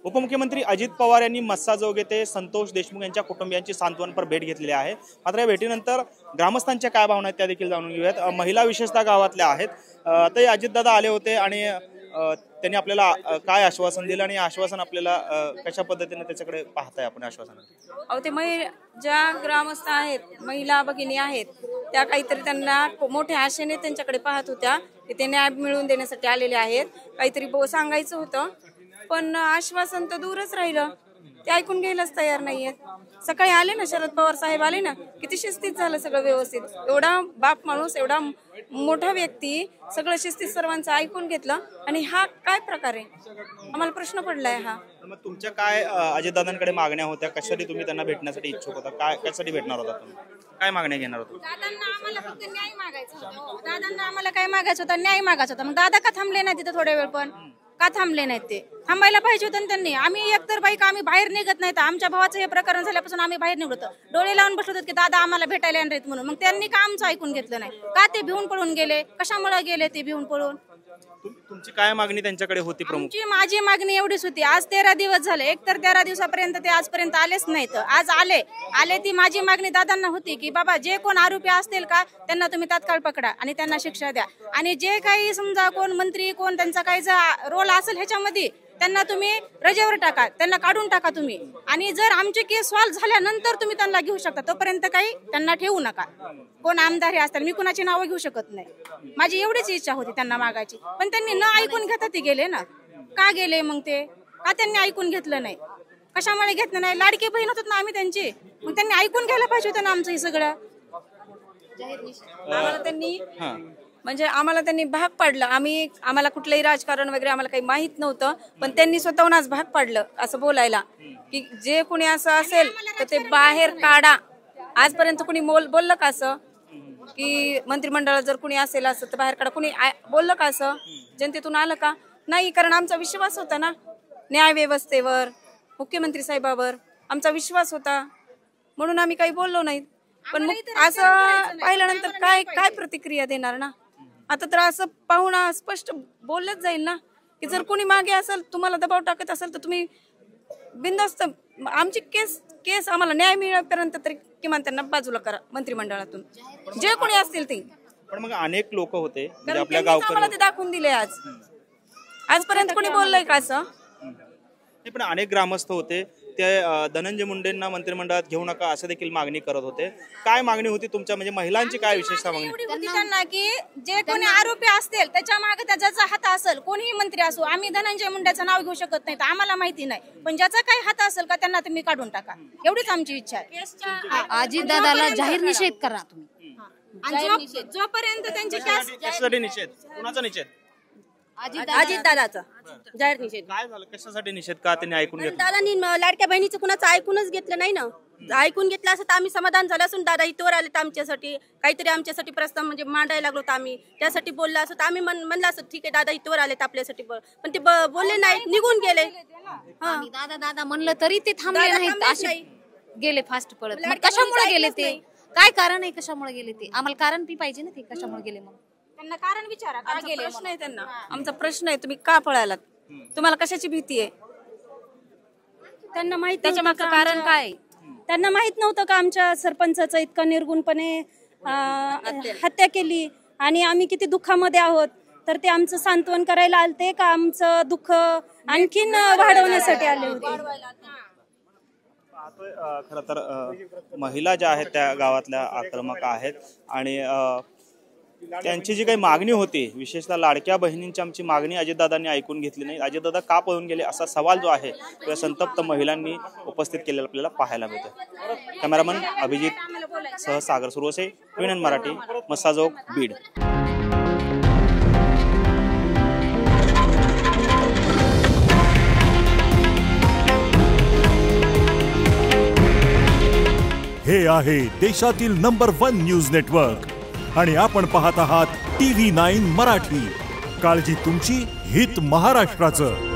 उपमुख्यमंत्री अजित पवार यांनी मस्साजोग येथे संतोष देशमुख यांच्या कुटुंबियांची सांत्वनपर भेट घेतलेली आहे। मात्र या भेटीनंतर ग्रामस्थांच्या काय भावना आहेत त्या देखील जाणून घेऊयात। महिला विशेषतः गावातल्या आहेत। ते अजितदादा आले होते आणि त्यांनी आपल्याला काय आश्वासन दिलं आणि आश्वासन आपल्याला कशा पद्धतीने त्याच्याकडे पाहताय आपण आश्वासन? ते ज्या ग्रामस्थ आहेत, महिला भगिनी आहेत, त्या काहीतरी त्यांना मोठ्या आशेने त्यांच्याकडे पाहत होत्या की ते न्याय मिळवून देण्यासाठी आलेले आहेत। काहीतरी सांगायचं होतं पण आश्वासन तर दूरच राहिलं, ते ऐकून घ्यायलाच तयार नाहीयेत। सकाळी आले ना, शरद पवार साहेब आले ना, किती शिस्तीत झालं सगळं व्यवस्थित। एवढा बाप माणूस, एवढा मोठा व्यक्ती, सगळं शिस्तीत सर्वांचं ऐकून घेतलं आणि हा काय प्रकार आहे? आम्हाला प्रश्न पडलाय हा। मग तुमच्या काय अजितदादांकडे मागण्या होत्या? कशासाठी तुम्ही त्यांना भेटण्यासाठी इच्छुक होता? काय कशासाठी भेटणार होता तुम्ही? काय मागण्या घेणार होता? दादांना आम्हाला फक्त न्याय मागायचा होता। दादांना आम्हाला काय मागायचं होतं? न्याय मागायचा होता। मग दादा का थांबले नाही तिथे थोड्या वेळ? पण का थांबले नाहीत? ते थांबायला पाहिजे होतं त्यांनी। आम्ही एकतर बाई का आम्ही बाहेर निघत नाही, तर आमच्या भावाचं हे प्रकरण झाल्यापासून आम्ही बाहेर निघतो, डोळे लावून बसलो होतो की दादा आम्हाला भेटायला येणार आहेत म्हणून। मग त्यांनी का आमचं ऐकून घेतलं नाही? का ते भिवून पळून गेले? कशामुळे गेले ते भिवून पळून? तुमची काय मागणी त्यांच्याकडे होती प्रमुख? माझी मागणी एवढीच होती। आज 13 दिवस झाले, एकतर 13 दिवसापर्यंत ते आजपर्यंत आलेच नाहीत। आज आले ती माझी मागणी दादांना होती की बाबा जे कोण आरोपी असतील का त्यांना तुम्ही तात्काळ पकडा आणि त्यांना शिक्षा द्या, आणि जे काही समजा कोण मंत्री कोण त्यांचा काही रोल असेल ह्याच्यामध्ये त्यांना तुम्ही रजेवर टाका, त्यांना काढून टाका तुम्ही। आणि जर आमचे केस सॉल्व्ह झाल्यानंतर तुम्ही त्यांना घेऊ शकता, तोपर्यंत काही त्यांना ठेवू नका। कोण आमदार हे असतात, मी कुणाची नावं घेऊ शकत नाही। माझी एवढीच इच्छा होती त्यांना मागायची, पण त्यांनी न ऐकून घेता ते गेले ना। का गेले मग ते? का त्यांनी ऐकून घेतलं नाही? कशामुळे घेतलं नाही? लाडकी बहीण होतात ना आम्ही त्यांची, मग त्यांनी ऐकून घ्यायला पाहिजे होतं ना आमचं हे सगळं। आम्हाला त्यांनी भाग पाडलं। आम्हाला कुठलंही राजकारण वगैरे आम्हाला काही माहित नव्हतं, पण त्यांनी स्वतःहून आज भाग पाडलं असं बोलायला की जे कोणी असं असेल तर ते बाहेर काढा। आजपर्यंत कोणी बोललं का असं की मंत्रिमंडळात जर कोणी असेल असं तर बाहेर काढा? कोणी बोललं का असं? जनतेतून आलं का? नाही, कारण आमचा विश्वास होता ना न्याय व्यवस्थेवर, मुख्यमंत्री साहेबावर आमचा विश्वास होता, म्हणून आम्ही काही बोललो नाही। पण मग असं पाहिल्यानंतर काय प्रतिक्रिया देणार ना? आता तर असं पाहुणा स्पष्ट बोललंच जाईल ना की जर कोणी मागे असेल, तुम्हाला दबाव टाकत असेल तर तुम्ही बिनधास्त आमची केस आम्हाला न्याय मिळेपर्यंत तरी किमान त्यांना बाजूला करा मंत्रिमंडळातून, जे कोणी असतील ते। पण मग अनेक लोक होते आपल्या गावकरी, ते दाखवून दिले आजपर्यंत कोणी बोललंय का असं? पण अनेक ग्रामस्थ होते ते धनंजय मुंडेंना मंत्रिमंडळात घेऊ नका असं देखील मागणी करत होते। काय मागणी होती तुमच्या, म्हणजे महिलांची काय विशेषता मागणी होती त्यांना? की जे कोणी आरोपी असतील त्याच्या मागे त्याचा हात असेल, कोणीही मंत्री असो, आम्ही धनंजय मुंडेचं नाव घेऊ शकत नाही, तर आम्हाला माहिती नाही, पण ज्याचा काही हात असेल का त्यांना तुम्ही काढून टाका, एवढीच आमची इच्छा आहे। अजितदादाला जाहीर निषेध करा तुम्ही। जोपर्यंत त्यांची कशासाठी निषेध? कुणाचा निषेध? अजितदादाचा जाहीर निषेध। काय झालं? कशासाठी निषेध? का त्यांनी ऐकून घेतलं? दादांनी लाडक्या बहिणीचं कुणाचं ऐकूनच घेतलं नाही ना। ऐकून घेतलं असं तर आम्ही समाधान झालं असून दादा इथवर आले तर आमच्यासाठी काहीतरी प्रस्ताव म्हणजे मांडायला लागलो तर आम्ही त्यासाठी बोलला असं तर आम्ही म्हणलं असं ठीक आहे दादा इथवर आले तर आपल्यासाठी, पण ते बोलले नाही, निघून गेले। दादा म्हणलं तरी ते थांबले नाहीत, असे गेले फास्ट पळत। मग कशामुळे गेले ते? काय कारण आहे कशामुळे गेले ते? आम्हाला कारण बी पाहिजे ना ते कशामुळे गेले। मग त्यांना कारण विचारा, का गेले? प्रश्न आहे त्यांना, आमचा प्रश्न आहे तुम्ही का पळालात? तुम्हाला कशाची भीती आहे? त्यांना माहित, त्याच्या मागचं कारण काय? त्यांना माहित नव्हतं का आमच्या सरपंचाचं इतकं निर्गुणपणे हत्या केली आणि आम्ही किती दुःखामध्ये आहोत, तर ते आमचं सांत्वन करायला आलते का आमचं दुःख आणखीन वाढवण्यासाठी आले होते? खरं तर महिला ज्या आहेत त्या गावातल्या आक्रमक आहेत आणि त्यांची जी काही मागणी होती, विशेषतः लाडक्या बहिणींची आमची मागणी अजितदादांनी ऐकून घेतली नाही। अजितदादा का पळून गेले असा सवाल जो आहे तो संतप्त महिलांनी उपस्थित केलेला आपल्याला पाहायला मिळतो। कॅमेरामन अभिजित सह सागर सुरवसे, ट्विन मराठी, मस्साजोग, बीड। हे आहे देशातील नंबर 1 न्यूज नेटवर्क आणि आपण पाहत आहात TV9 मराठी। काळजी तुमची, हित महाराष्ट्राचं।